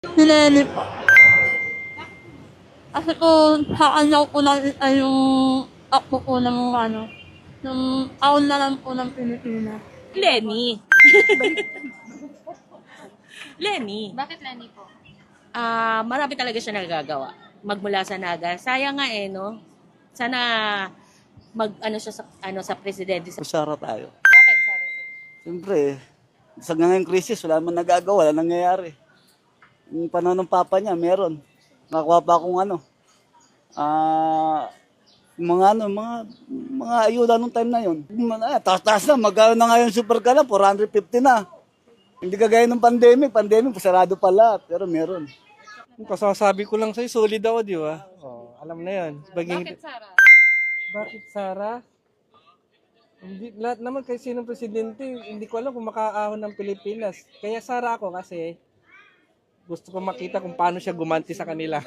Sineli po. Kasi po, sa kanya ko nakita yung ako po ng ano, ng taon na lang po ng Pilipinas. Lenny. Lenny. Bakit Lenny po? Marami talaga siya nagagawa. Magmula sa Naga. Sayang nga no. Sana mag siya sa presidente. Sara tayo. Bakit, Sara? Siyempre, sa ngayong krisis, wala man nagagawa, wala nangyayari. Yung panahon ng papa niya, meron. Nakakuha pa akong mga ayuda nung time na yun. Taas-taas na, magkano na ngayon super ka na, 450 na. Hindi kagaya ng pandemic, sarado pa lahat, pero meron. Kasasabi ko lang sa'yo, solid ako, di ba? Oh, alam na yan. Bakit, Sara? Bakit, Sara? Hindi, lahat naman kay sinong presidente, hindi ko alam kung makaahon ng Pilipinas. Kaya Sara ako kasi gusto ko makita kung paano siya gumanti sa kanila.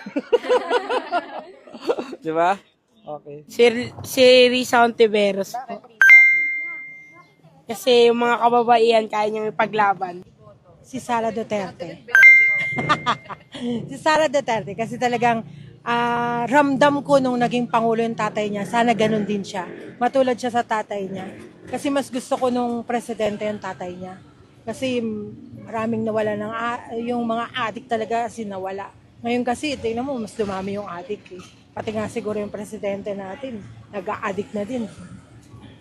Di ba? Okay. Si Risa Ontiveros po. Bakit, Risa? Kasi yung mga kababaihan kaya niyang ipaglaban. Si Sara Duterte. Si Sara Duterte kasi talagang ramdam ko nung naging pangulo yung tatay niya, sana ganun din siya. Matulad siya sa tatay niya. Kasi mas gusto ko nung presidente yung tatay niya. Kasi maraming nawala yung mga adik talaga kasi nawala. Ngayon kasi, tingnan mo, mas dumami yung adik eh. Pati nga siguro yung presidente natin, nag-a-addict na din.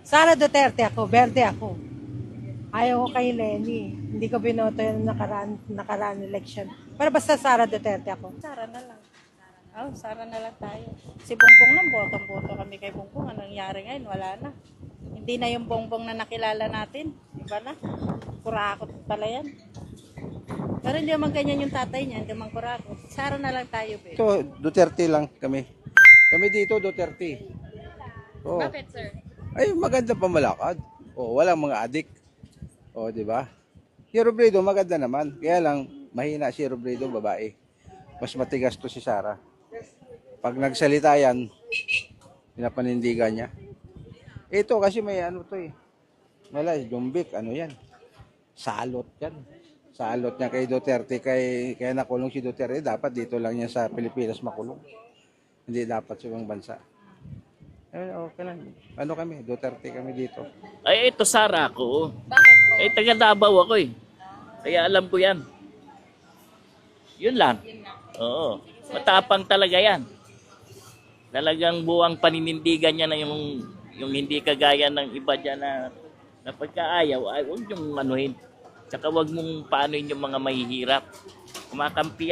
Sara Duterte ako, Verde ako. Ayaw ko kay Lenny. Hindi ko binoto yung nakaraan election. Pero basta Sara Duterte ako. Sara na lang. Sara na lang tayo. Si Bongbong nang botong-boto kami kay Bongbong. Anong nangyari ngayon? Wala na. Hindi na yung Bongbong na nakilala natin. Iba na. Kurakot pala yan. Pero hindi naman ganyan yung tatay niya. Hindi naman kurakot. Sara na lang tayo, be. Ito, Duterte lang kami. Kami dito, Duterte. Oh. Bakit, sir? Ay, maganda pamalakad. Oh, walang mga adik. Oh, di ba? Si Robredo, maganda naman. Kaya lang, mahina si Robredo, babae. Mas matigas to si Sara. Pag nagsalita yan, pinapanindigan niya. Ito kasi may to eh. Wala, Jumbik, yan? Salot yan. Salot niya kay Duterte, kaya nakulong si Duterte, dapat dito lang yan sa Pilipinas makulong. Hindi dapat sa ibang bansa. Okay lang. Kami, Duterte kami dito. Ay, ito Sara ako. Bakit po? Taga Davao ako eh. Kaya alam ko yan. Yun lang. Oo. Matapang talaga yan. Talagang buwang paninindigan niya na yung hindi kagaya ng iba dyan na pagkaayaw, ay huwag yung anuhin. Tsaka huwag mong paanoin yung mga mahihirap. Kumakampi